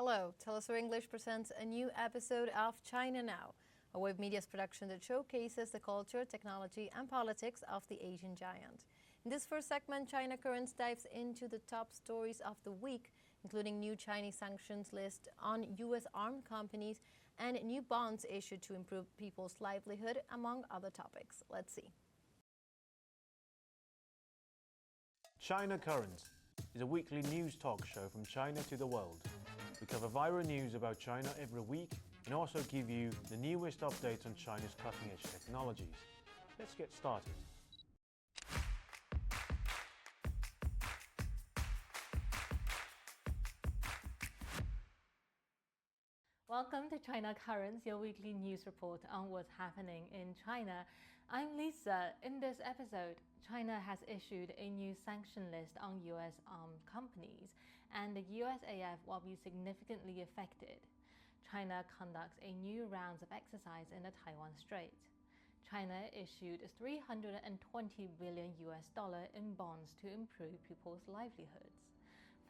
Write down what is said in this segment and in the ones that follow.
Hello, Telesur English presents a new episode of China Now, a web media's production that showcases the culture, technology, and politics of the Asian giant. In this first segment, China Currents dives into the top stories of the week, including new Chinese sanctions list on U.S. armed companies and new bonds issued to improve people's livelihood, among other topics. Let's see. China Currents is a weekly news talk show from China to the world. We cover viral news about China every week and also give you the newest updates on China's cutting-edge technologies. Let's get started. Welcome to China Currents, your weekly news report on what's happening in China. I'm Lisa. In this episode, China has issued a new sanction list on U.S. armed companies, and the USAF will be significantly affected. China conducts a new round of exercise in the Taiwan Strait. China issued $320 billion in bonds to improve people's livelihoods.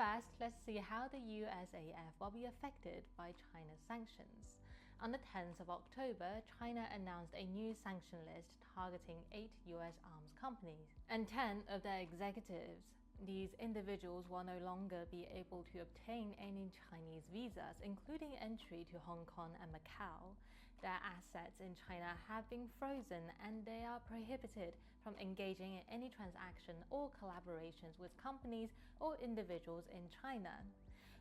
First, let's see how the USAF will be affected by China's sanctions. On the 10th of October, China announced a new sanction list targeting 8 US arms companies and 10 of their executives. These individuals will no longer be able to obtain any Chinese visas, including entry to Hong Kong and Macau. Their assets in China have been frozen and they are prohibited from engaging in any transaction or collaborations with companies or individuals in China.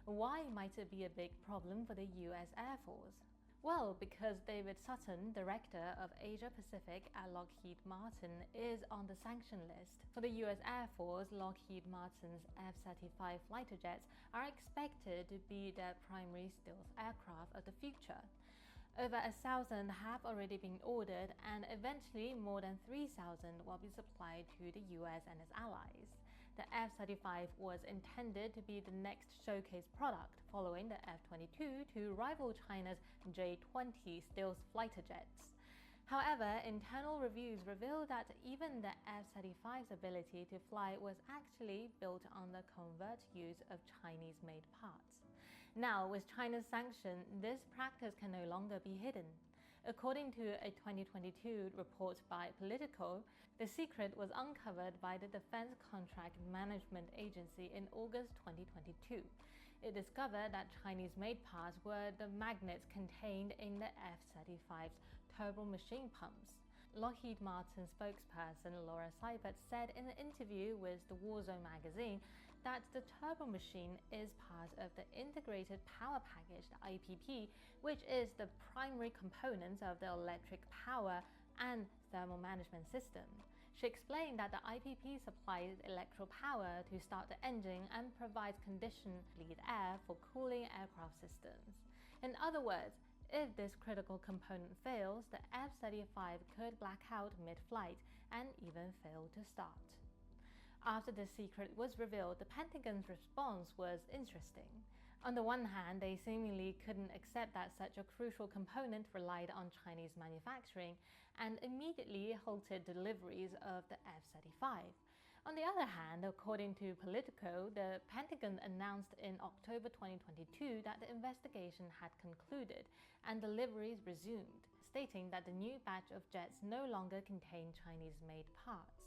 Why might it be a big problem for the US Air Force? Well, because David Sutton, Director of Asia Pacific at Lockheed Martin, is on the sanction list. For the US Air Force, Lockheed Martin's F-35 fighter jets are expected to be their primary stealth aircraft of the future. Over 1,000 have already been ordered, and eventually more than 3,000 will be supplied to the US and its allies. The F-35 was intended to be the next showcase product, following the F-22 to rival China's J-20 stealth fighter jets. However, internal reviews revealed that even the F-35's ability to fly was actually built on the covert use of Chinese-made parts. Now, with China's sanction, this practice can no longer be hidden. According to a 2022 report by Politico, the secret was uncovered by the Defense Contract Management Agency in August 2022. It discovered that Chinese-made parts were the magnets contained in the F-35's turbo machine pumps. Lockheed Martin spokesperson Laura Seibert said in an interview with the Warzone magazine that the turbo machine is part of the Integrated Power Package, the IPP, which is the primary component of the electric power and thermal management system. She explained that the IPP supplies electrical power to start the engine and provides conditioned lead air for cooling aircraft systems. In other words, if this critical component fails, the F-35 could black out mid-flight and even fail to start. After the secret was revealed, the Pentagon's response was interesting. On the one hand, they seemingly couldn't accept that such a crucial component relied on Chinese manufacturing and immediately halted deliveries of the F-35. On the other hand, according to Politico, the Pentagon announced in October 2022 that the investigation had concluded and deliveries resumed, stating that the new batch of jets no longer contained Chinese-made parts.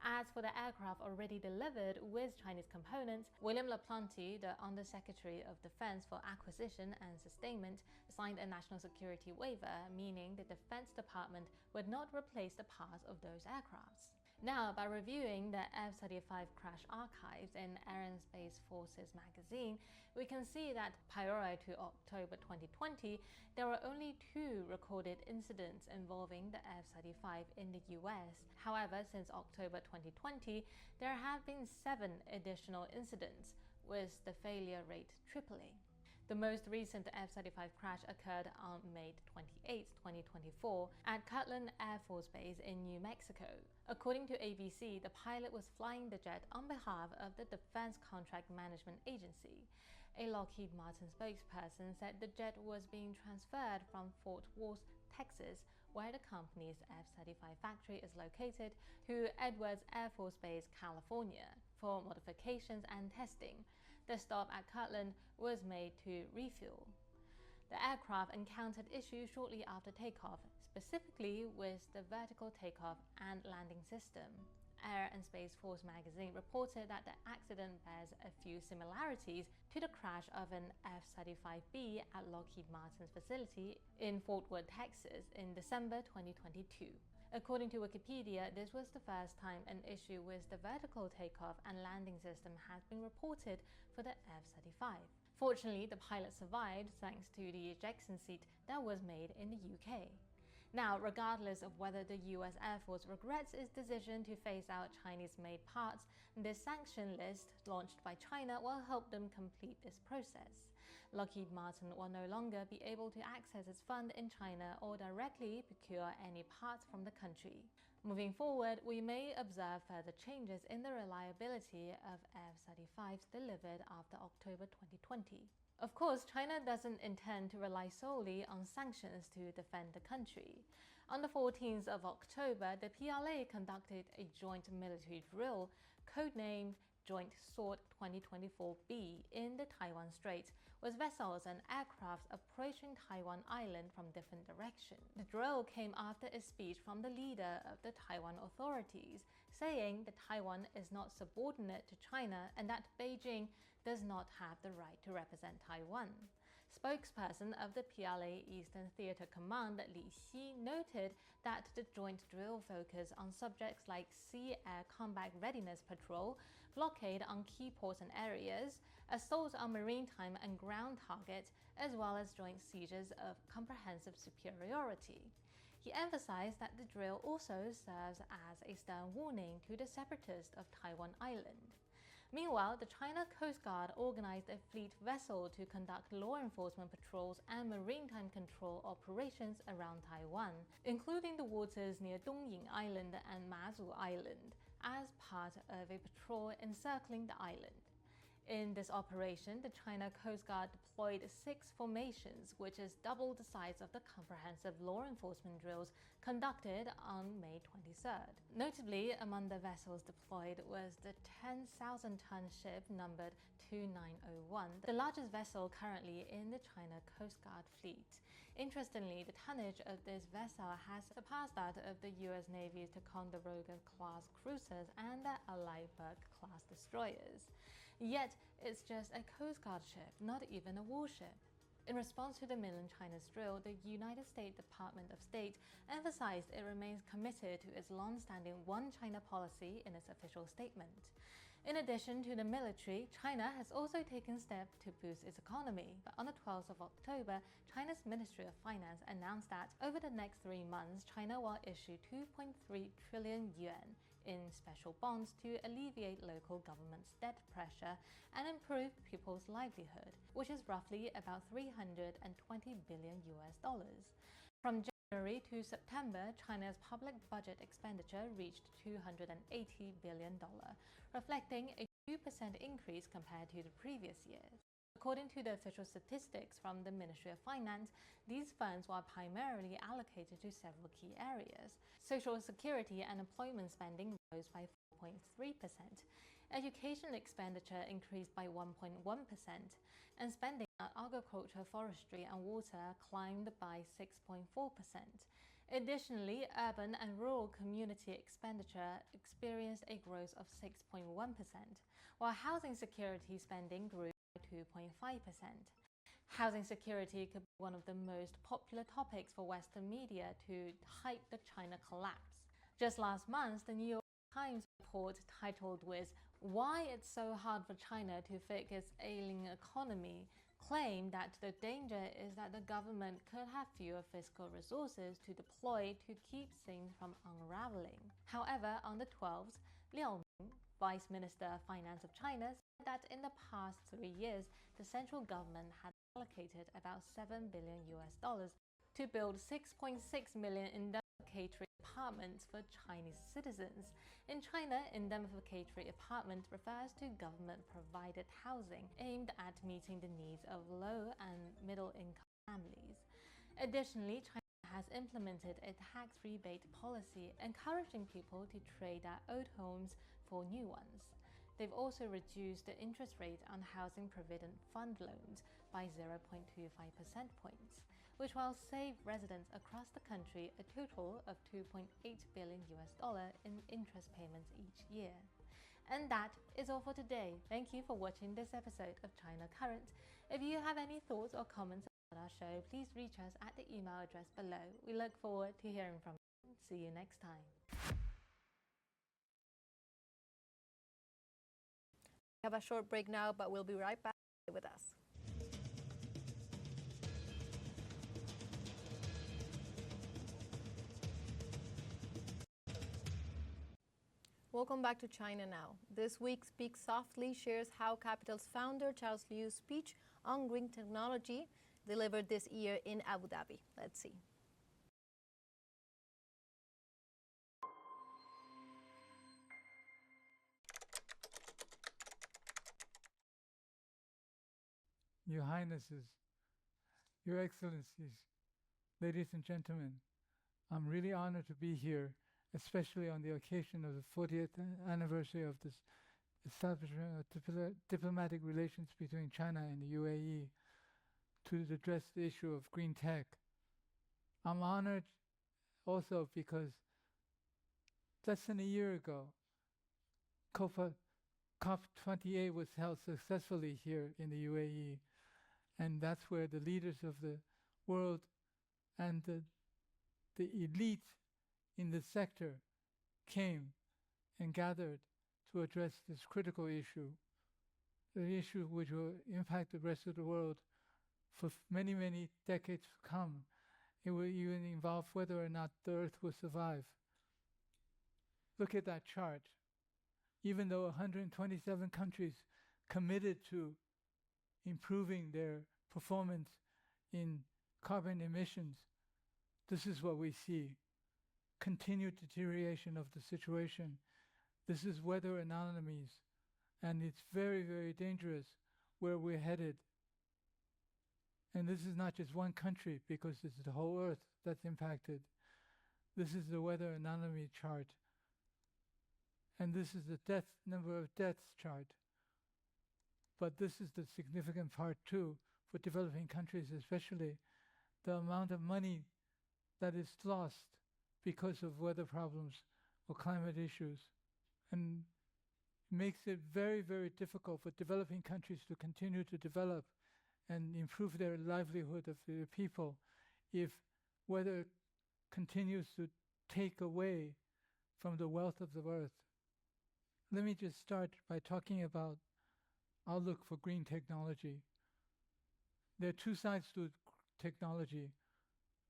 As for the aircraft already delivered with Chinese components, William LaPlante, the Undersecretary of Defense for Acquisition and Sustainment, signed a national security waiver, meaning the Defense Department would not replace the parts of those aircrafts. Now, by reviewing the F-35 crash archives in Air and Space Forces magazine, we can see that prior to October 2020, there were only 2 recorded incidents involving the F-35 in the US. However, since October 2020, there have been 7 additional incidents, with the failure rate tripling. The most recent F-35 crash occurred on May 28, 2024, at Kirtland Air Force Base in New Mexico. According to ABC, the pilot was flying the jet on behalf of the Defense Contract Management Agency. A Lockheed Martin spokesperson said the jet was being transferred from Fort Worth, Texas, where the company's F-35 factory is located, to Edwards Air Force Base, California, for modifications and testing. The stop at Kirtland was made to refuel. The aircraft encountered issues shortly after takeoff, specifically with the vertical takeoff and landing system. Air and Space Force magazine reported that the accident bears a few similarities to the crash of an F-35B at Lockheed Martin's facility in Fort Worth, Texas in December 2022. According to Wikipedia, this was the first time an issue with the vertical takeoff and landing system has been reported for the F-35. Fortunately, the pilot survived thanks to the ejection seat that was made in the UK. Now, regardless of whether the US Air Force regrets its decision to phase out Chinese-made parts, this sanction list launched by China will help them complete this process. Lockheed Martin will no longer be able to access its fund in China or directly procure any parts from the country. Moving forward, we may observe further changes in the reliability of F-35s delivered after October 2020. Of course, China doesn't intend to rely solely on sanctions to defend the country. On the 14th of October, the PLA conducted a joint military drill, codenamed Joint Sword 2024B, in the Taiwan Strait, with vessels and aircraft approaching Taiwan Island from different directions. The drill came after a speech from the leader of the Taiwan authorities, saying that Taiwan is not subordinate to China and that Beijing does not have the right to represent Taiwan. Spokesperson of the PLA Eastern Theater Command, Li Xi, noted that the joint drill focused on subjects like sea-air combat readiness patrol, blockade on key ports and areas, assaults on maritime and ground targets, as well as joint seizures of comprehensive superiority. He emphasized that the drill also serves as a stern warning to the separatists of Taiwan Island. Meanwhile, the China Coast Guard organized a fleet vessel to conduct law enforcement patrols and maritime control operations around Taiwan, including the waters near Dongying Island and Mazu Island, as part of a patrol encircling the island. In this operation, the China Coast Guard deployed 6 formations, which is double the size of the comprehensive law enforcement drills conducted on May 23rd. Notably, among the vessels deployed was the 10,000-ton ship numbered 2901, the largest vessel currently in the China Coast Guard fleet. Interestingly, the tonnage of this vessel has surpassed that of the US Navy's Ticonderoga-class cruisers and the Allied-class destroyers. Yet, it's just a Coast Guard ship, not even a warship. In response to the mainland China's drill, the United States Department of State emphasized it remains committed to its long-standing One China policy in its official statement. In addition to the military, China has also taken steps to boost its economy. But on the 12th of October, China's Ministry of Finance announced that over the next 3 months, China will issue 2.3 trillion yuan in special bonds to alleviate local government's debt pressure and improve people's livelihood, which is roughly about $320 billion US dollars. From January to September, China's public budget expenditure reached $280 billion, reflecting a 2% increase compared to the previous years. According to the official statistics from the Ministry of Finance, these funds were primarily allocated to several key areas. Social security and employment spending rose by 4.3%. Education expenditure increased by 1.1%, and spending on agriculture, forestry, and water climbed by 6.4%. Additionally, urban and rural community expenditure experienced a growth of 6.1%, while housing security spending grew by 2.5%. Housing security could be one of the most popular topics for Western media to hype the China collapse. Just last month, the New York Times report titled with "Why It's So Hard for China to Fix Its Ailing Economy" claimed that the danger is that the government could have fewer fiscal resources to deploy to keep things from unraveling. However, on the 12th, Liao Ming, Vice Minister of Finance of China, said that in the past 3 years, the central government had allocated about $7 billion US dollars to build 6.6 million indemnificatory apartments for Chinese citizens. In China, indemnificatory apartment refers to government-provided housing aimed at meeting the needs of low and middle-income families. Additionally, China has implemented a tax rebate policy encouraging people to trade their old homes for new ones. They've also reduced the interest rate on housing provident fund loans by 0.25 percent points, which will save residents across the country a total of $2.8 billion in interest payments each year. And that is all for today. Thank you for watching this episode of China Current. If you have any thoughts or comments about our show, please reach us at the email address below. We look forward to hearing from you. See you next time. We have a short break now, but we'll be right back. Stay with us. Welcome back to China Now. This week, Speak Softly shares how Capital's founder Charles Liu's speech on green technology delivered this year in Abu Dhabi. Let's see. Your Highnesses, Your Excellencies, ladies and gentlemen, I'm really honored to be here, especially on the occasion of the 40th anniversary of this establishment of diplomatic relations between China and the UAE, to address the issue of green tech. I'm honored also because less than a year ago, COP28 was held successfully here in the UAE, and that's where the leaders of the world and the elite in the sector came and gathered to address this critical issue, the issue which will impact the rest of the world for many, many decades to come. It will even involve whether or not the Earth will survive. Look at that chart. Even though 127 countries committed to improving their performance in carbon emissions, this is what we see. Continued deterioration of the situation. This is weather anomalies, and it's very, very dangerous where we're headed. And this is not just one country, because it's the whole Earth that's impacted. This is the weather anomaly chart. And this is the number of deaths chart. But this is the significant part too, for developing countries especially, the amount of money that is lost because of weather problems or climate issues. And makes it very, very difficult for developing countries to continue to develop and improve their livelihood of their people if weather continues to take away from the wealth of the earth. Let me just start by talking about outlook for green technology. There are two sides to technology.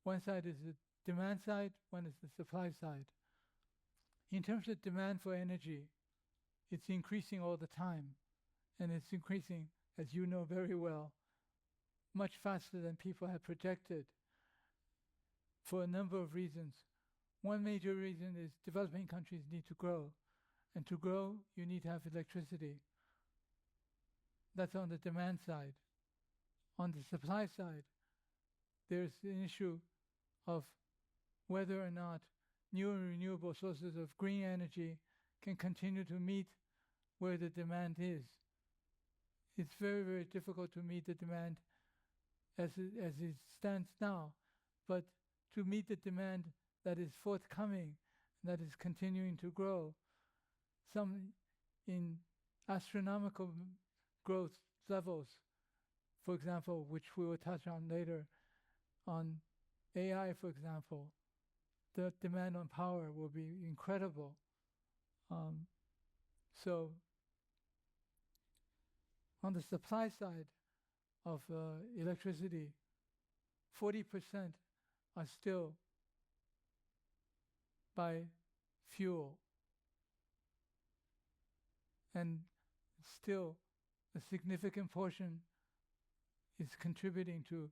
One side is the demand side, one is the supply side. In terms of demand for energy, it's increasing all the time, and it's increasing, as you know very well, much faster than people had projected for a number of reasons. One major reason is developing countries need to grow, and to grow, you need to have electricity. That's on the demand side. On the supply side, there's the issue of whether or not new and renewable sources of green energy can continue to meet where the demand is. It's very, very difficult to meet the demand as it stands now, but to meet the demand that is forthcoming, that is continuing to grow, some in astronomical growth levels, for example, which we will touch on later, on AI, for example, the demand on power will be incredible. So on the supply side of electricity, 40% are still by fuel, and still a significant portion is contributing to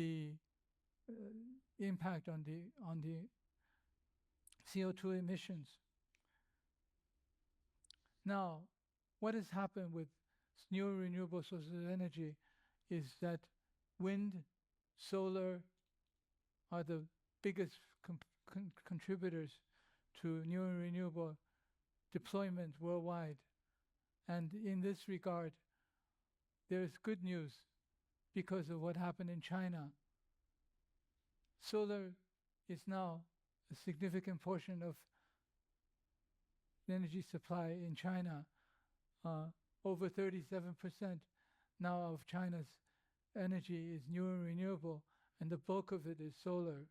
the impact on the CO2 emissions. Now, what has happened with new renewable sources of energy is that wind, solar are the biggest contributors to new and renewable deployment worldwide. And in this regard, there is good news because of what happened in China. Solar is now a significant portion of the energy supply in China. Over 37% now of China's energy is new and renewable, and the bulk of it is solar.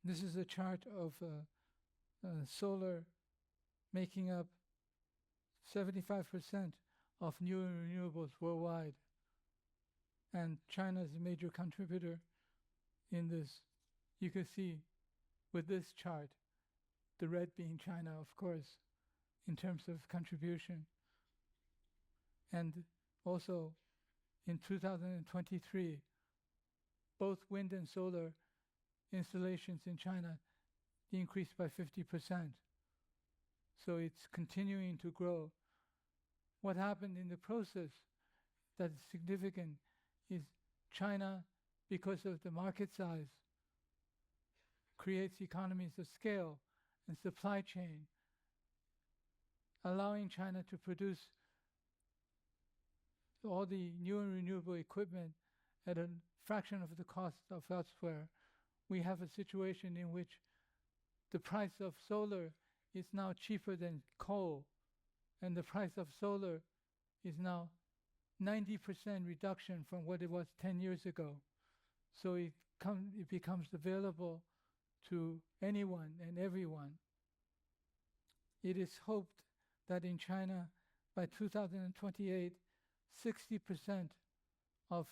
This is a chart of solar making up 75% of new and renewables worldwide. And China is a major contributor in this. You can see with this chart, the red being China, of course, in terms of contribution. And also in 2023, both wind and solar installations in China increased by 50%. So it's continuing to grow. What happened in the process that is significant is China, because of the market size, creates economies of scale and supply chain, allowing China to produce all the new and renewable equipment at a fraction of the cost of elsewhere. We have a situation in which the price of solar is now cheaper than coal, and the price of solar is now 90% reduction from what it was 10 years ago. So it becomes available to anyone and everyone. It is hoped that in China, by 2028, 60% of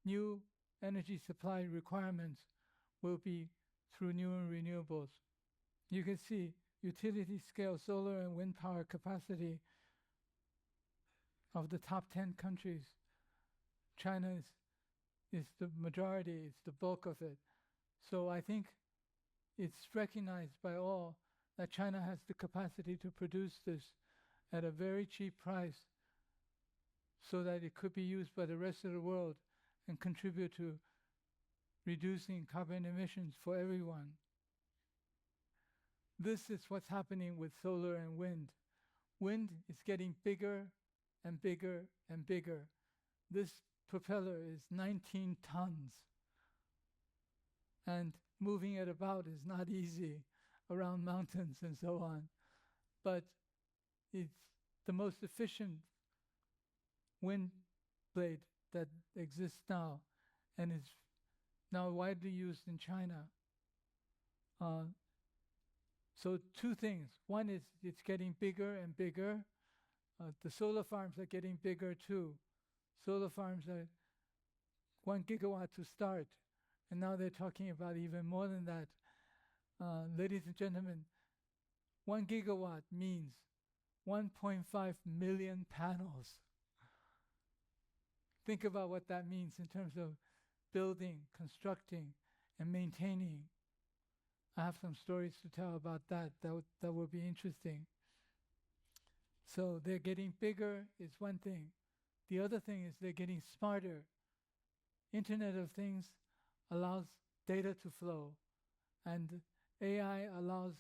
new energy supply requirements will be through new and renewables. You can see utility scale solar and wind power capacity of the top 10 countries. China is the majority, it's the bulk of it. So I think it's recognized by all that China has the capacity to produce this at a very cheap price so that it could be used by the rest of the world and contribute to reducing carbon emissions for everyone. This is what's happening with solar and wind. Wind is getting bigger and bigger and bigger. This propeller is 19 tons. And moving it about is not easy around mountains and so on. But it's the most efficient wind blade that exists now and is now widely used in China. So two things. One is it's getting bigger and bigger. The solar farms are getting bigger too. Solar farms are 1 gigawatt to start, and now they're talking about even more than that. Ladies and gentlemen, 1 gigawatt means 1.5 million panels. Think about what that means in terms of building, constructing, and maintaining. I have some stories to tell about that. That would be interesting. So they're getting bigger is one thing. The other thing is they're getting smarter. Internet of Things allows data to flow, and AI allows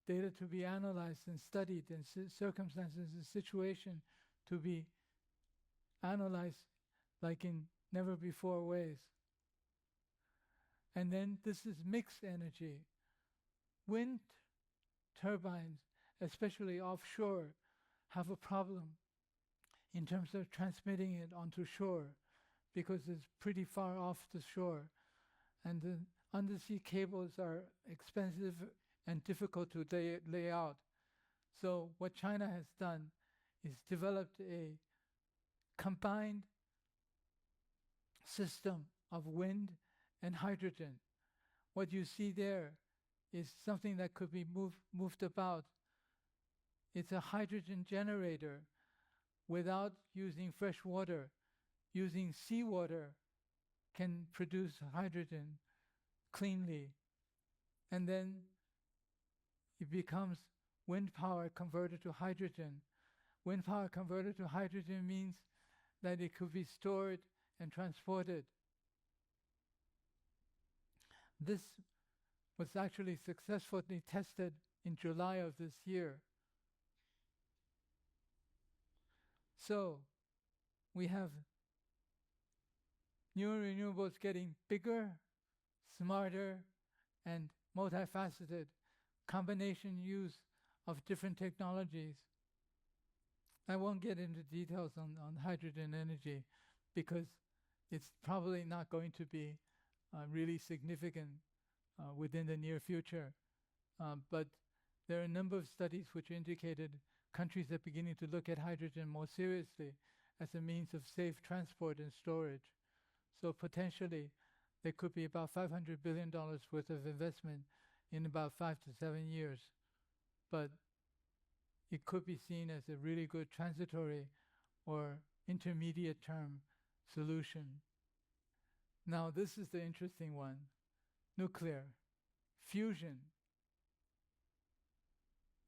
data to be analyzed and studied, and circumstances and situation to be analyzed like in never before ways. And then this is mixed energy. Wind turbines, especially offshore, have a problem in terms of transmitting it onto shore because it's pretty far off the shore. And the undersea cables are expensive and difficult to lay out. So what China has done is developed a combined system of wind and hydrogen. What you see there is something that could be moved about. It's a hydrogen generator without using fresh water. Using seawater can produce hydrogen cleanly. And then it becomes wind power converted to hydrogen. Wind power converted to hydrogen means that it could be stored and transported. This was actually successfully tested in July of this year. So we have new renewables getting bigger, smarter, and multifaceted, combination use of different technologies. I won't get into details on hydrogen energy because it's probably not going to be really significant within the near future. But there are a number of studies which indicated countries are beginning to look at hydrogen more seriously as a means of safe transport and storage. So potentially, there could be about $500 billion worth of investment in about 5 to 7 years. But it could be seen as a really good transitory or intermediate term solution. Now, this is the interesting one. Nuclear fusion.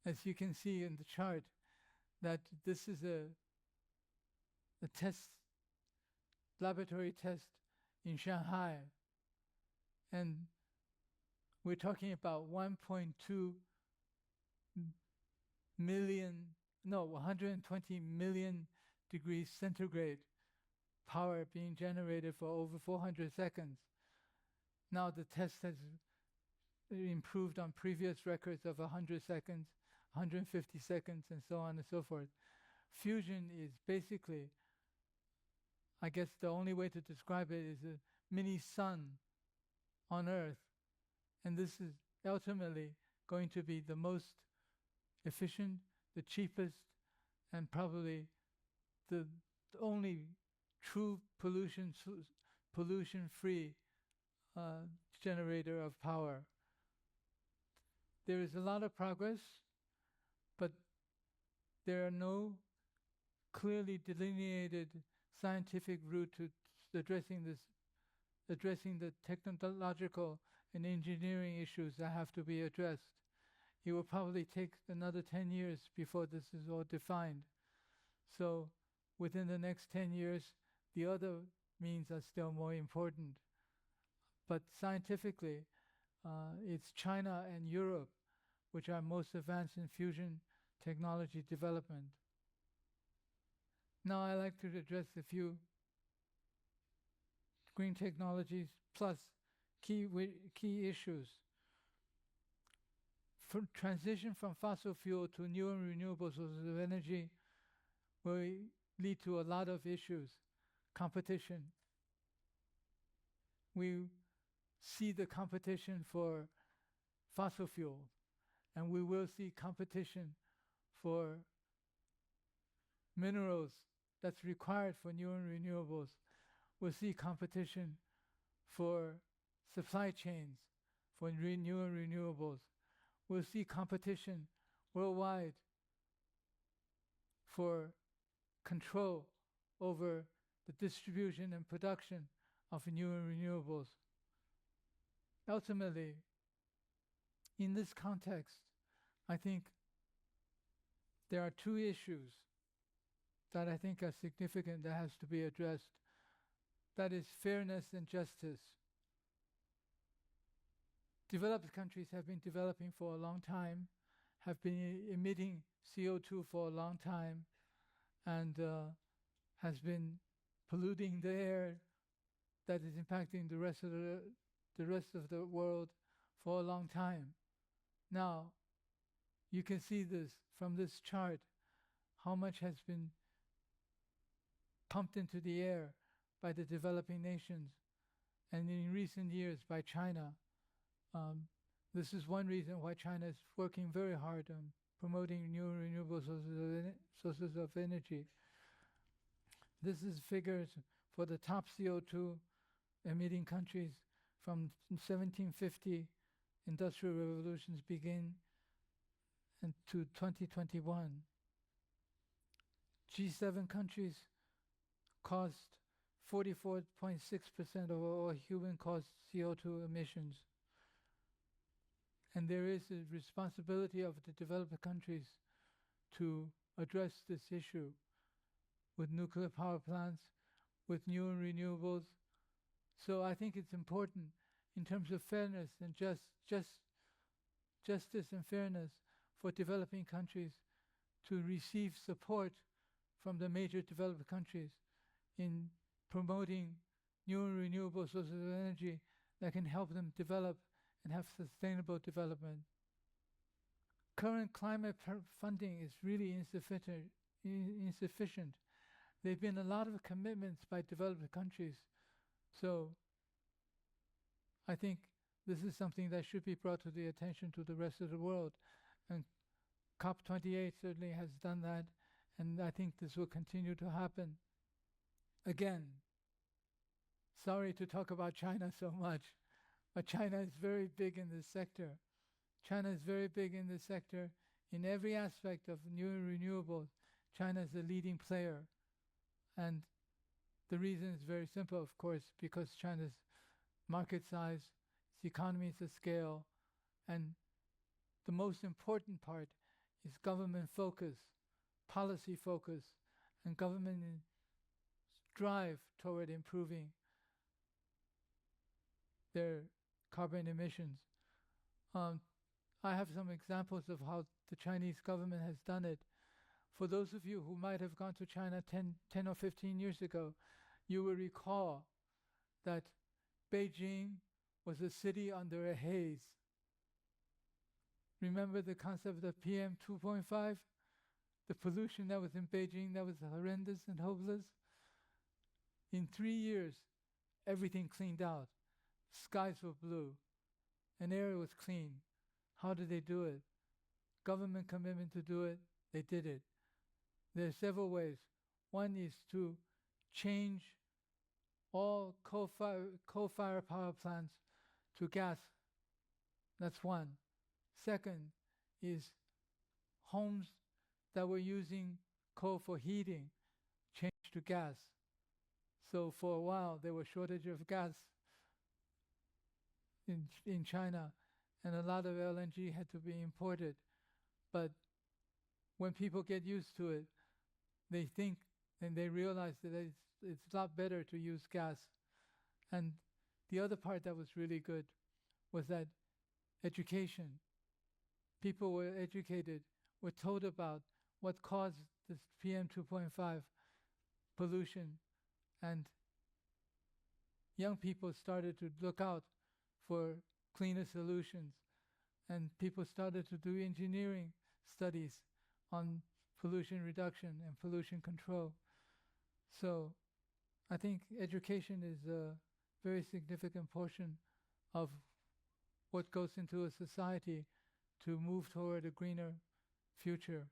As you can see in the chart, that this is a test, laboratory test in Shanghai. And we're talking about 1.2 million, no, 120 million degrees centigrade power being generated for over 400 seconds. Now the test has improved on previous records of 100 seconds, 150 seconds, and so on and so forth. Fusion is basically, I guess the only way to describe it is a mini sun on Earth. And this is ultimately going to be the most efficient, the cheapest, and probably the only true pollution-free generator of power. There is a lot of progress, but there are no clearly delineated scientific route to addressing the technological and engineering issues that have to be addressed. It will probably take another 10 years before this is all defined. So within the next 10 years, the other means are still more important. But scientifically, it's China and Europe which are most advanced in fusion technology development. Now I'd like to address a few green technologies plus key issues. For transition from fossil fuel to new and renewable sources of energy will lead to a lot of issues. Competition. We see the competition for fossil fuel, and we will see competition for minerals that's required for new and renewables. We'll see competition for supply chains for new and renewables. We'll see competition worldwide for control over the distribution and production of new and renewables. Ultimately, in this context, I think there are two issues that I think are significant that has to be addressed. That is fairness and justice. Developed countries have been developing for a long time, have been emitting CO2 for a long time, and has been polluting the air that is impacting the rest of the world for a long time. Now, you can see this from this chart, how much has been pumped into the air by the developing nations, and in recent years by China. This is one reason why China is working very hard on promoting new renewable sources of energy. This is figures for the top CO2 emitting countries from 1750 industrial revolutions begin and to 2021. G7 countries caused 44.6% of all human-caused CO2 emissions. And there is a responsibility of the developed countries to address this issue with nuclear power plants, with new and renewables. So I think it's important in terms of fairness and justice and fairness for developing countries to receive support from the major developed countries in promoting new and renewable sources of energy that can help them develop and have sustainable development. Current climate funding is really insufficient. There have been a lot of commitments by developed countries. So I think this is something that should be brought to the attention to the rest of the world. And COP28 certainly has done that. And I think this will continue to happen. Again, sorry to talk about China so much, but China is very big in this sector. China is very big in this sector. In every aspect of new and renewables, China is a leading player. And the reason is very simple, of course, because China's market size, its economies of scale, and the most important part is government focus, policy focus, and government drive toward improving their carbon emissions. I have some examples of how the Chinese government has done it. For those of you who might have gone to China 10 or 15 years ago, you will recall that Beijing was a city under a haze. Remember the concept of PM 2.5? The pollution that was in Beijing that was horrendous and hopeless? In 3 years, everything cleaned out. Skies were blue. An air was clean. How did they do it? Government commitment to do it, they did it. There are several ways. One is to change all coal-fired power plants to gas. That's one. Second is homes that were using coal for heating changed to gas. So for a while there was shortage of gas in China, and a lot of LNG had to be imported. But when people get used to it, they think and they realize that it's a lot better to use gas. And the other part that was really good was that education. People were educated, were told about what caused this PM 2.5 pollution, and young people started to look out for cleaner solutions, and people started to do engineering studies on pollution reduction and pollution control. So I think education is a very significant portion of what goes into a society to move toward a greener future.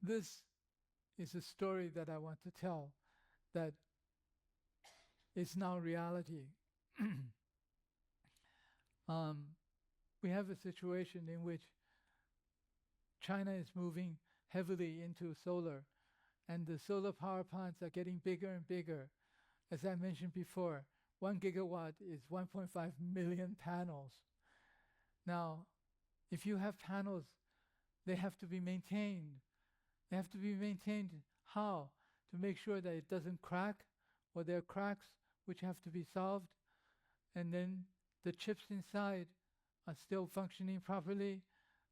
This is a story that I want to tell that is now reality. We have a situation in which China is moving heavily into solar, and the solar power plants are getting bigger and bigger. As I mentioned before, 1 gigawatt is 1.5 million panels. Now, if you have panels, they have to be maintained. They have to be maintained how? To make sure that it doesn't crack, or there are cracks which have to be solved, and then the chips inside are still functioning properly,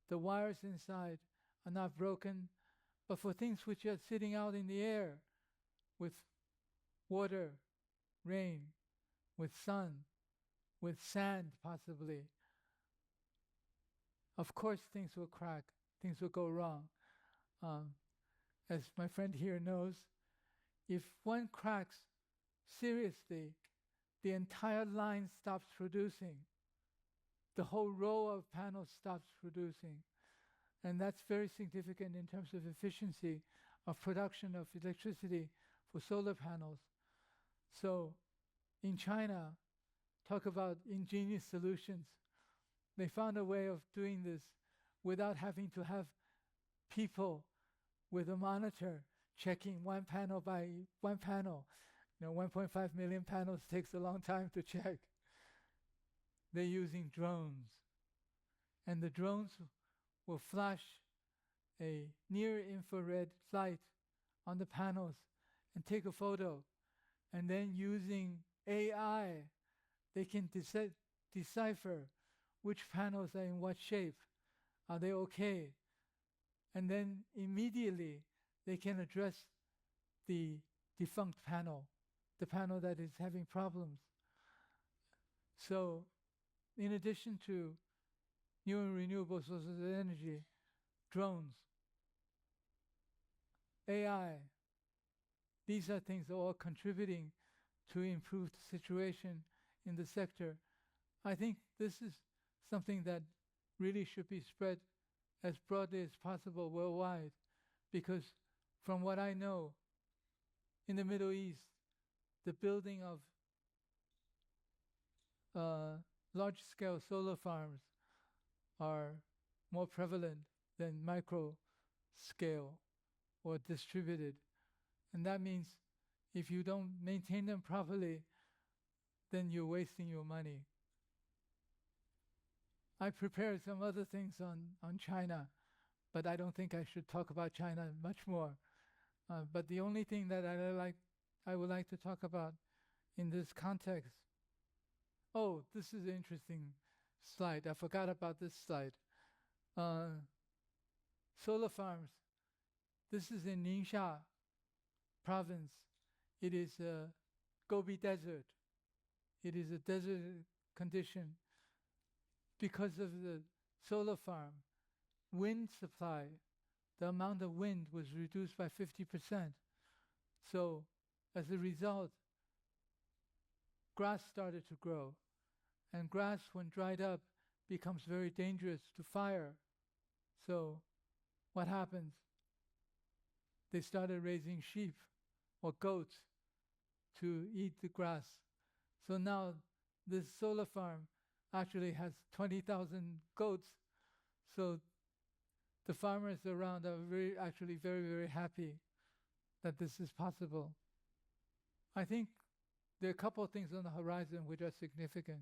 the wires inside are not broken. But for things which are sitting out in the air with water, rain, with sun, with sand possibly, of course things will crack, things will go wrong. As my friend here knows, if one cracks seriously, the entire line stops producing. The whole row of panels stops producing. And that's very significant in terms of efficiency of production of electricity for solar panels. So in China, talk about ingenious solutions. They found a way of doing this without having to have people with a monitor checking one panel by one panel. 1.5 million panels takes a long time to check. They're using drones. And the drones will flash a near-infrared light on the panels and take a photo. And then using AI, they can decipher which panels are in what shape. Are they okay? And then immediately they can address the defunct panel, the panel that is having problems. So, in addition to new and renewable sources of energy, drones, AI, these are things that are all contributing to improve the situation in the sector. I think this is something that really should be spread as broadly as possible worldwide, because from what I know, in the Middle East, the building of large-scale solar farms are more prevalent than micro-scale or distributed. And that means if you don't maintain them properly, then you're wasting your money. I prepared some other things on China, but I don't think I should talk about China much more. But the only thing that I would like to talk about in this context. Oh, this is an interesting slide. I forgot about this slide. Solar farms. This is in Ningxia province. It is a Gobi Desert. It is a desert condition. Because of the solar farm, wind supply, the amount of wind was reduced by 50%. So as a result, grass started to grow. And grass, when dried up, becomes very dangerous to fire. So what happens? They started raising sheep or goats to eat the grass. So now this solar farm actually has 20,000 goats. So the farmers around are actually very, very happy that this is possible. I think there are a couple of things on the horizon which are significant.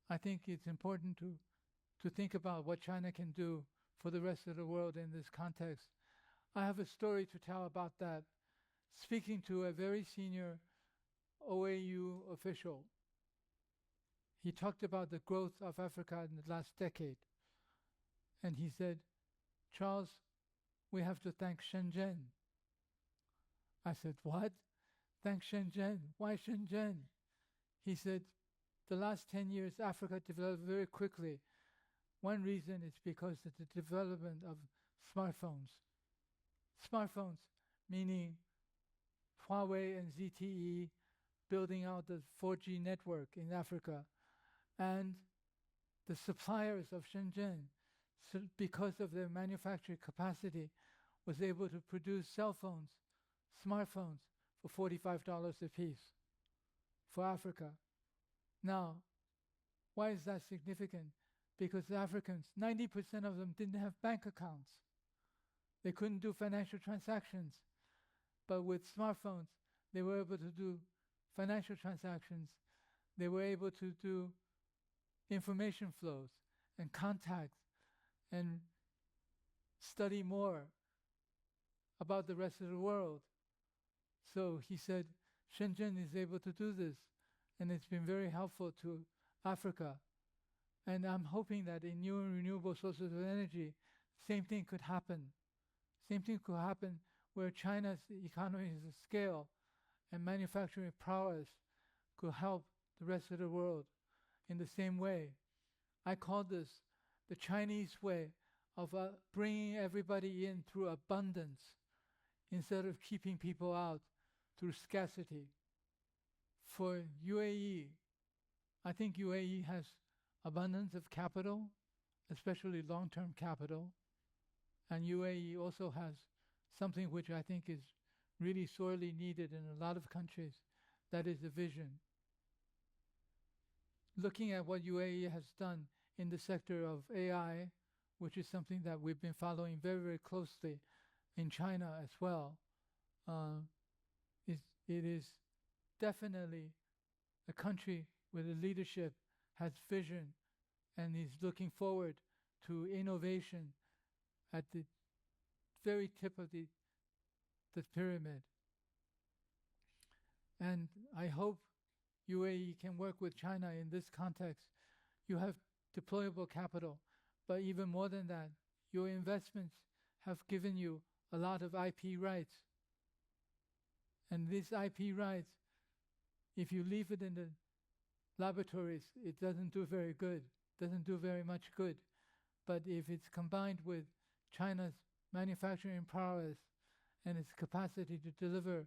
I think it's important to think about what China can do for the rest of the world in this context. I have a story to tell about that, speaking to a very senior OAU official. He talked about the growth of Africa in the last decade. And he said, Charles, we have to thank Shenzhen. I said, what? Thank Shenzhen. Why Shenzhen? He said, the last 10 years, Africa developed very quickly. One reason is because of the development of smartphones. Smartphones, meaning Huawei and ZTE building out the 4G network in Africa. And the suppliers of Shenzhen, because of their manufacturing capacity, was able to produce cell phones, smartphones, for $45 a piece for Africa. Now, why is that significant? Because the Africans, 90% of them didn't have bank accounts. They couldn't do financial transactions. But with smartphones, they were able to do financial transactions. They were able to do information flows and contacts and study more about the rest of the world. So he said, Shenzhen is able to do this, and it's been very helpful to Africa. And I'm hoping that in new and renewable sources of energy, same thing could happen. Same thing could happen where China's economies of scale and manufacturing prowess could help the rest of the world in the same way. I call this the Chinese way of bringing everybody in through abundance instead of keeping people out through scarcity. For UAE, I think UAE has abundance of capital, especially long-term capital, and UAE also has something which I think is really sorely needed in a lot of countries, that is a vision. Looking at what UAE has done in the sector of AI, which is something that we've been following very, very closely in China as well, it is definitely a country where the leadership has vision and is looking forward to innovation at the very tip of the pyramid. And I hope UAE can work with China in this context. You have deployable capital, but even more than that, your investments have given you a lot of IP rights. And these IP rights, if you leave it in the laboratories, it doesn't do very good, doesn't do very much good. But if it's combined with China's manufacturing prowess and its capacity to deliver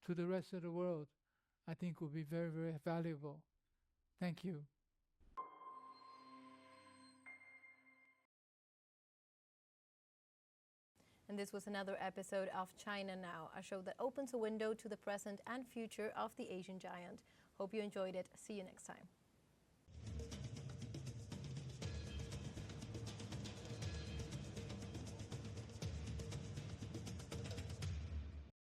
to the rest of the world, I think will be very, very valuable. Thank you. And this was another episode of China Now, a show that opens a window to the present and future of the Asian giant. Hope you enjoyed it. See you next time.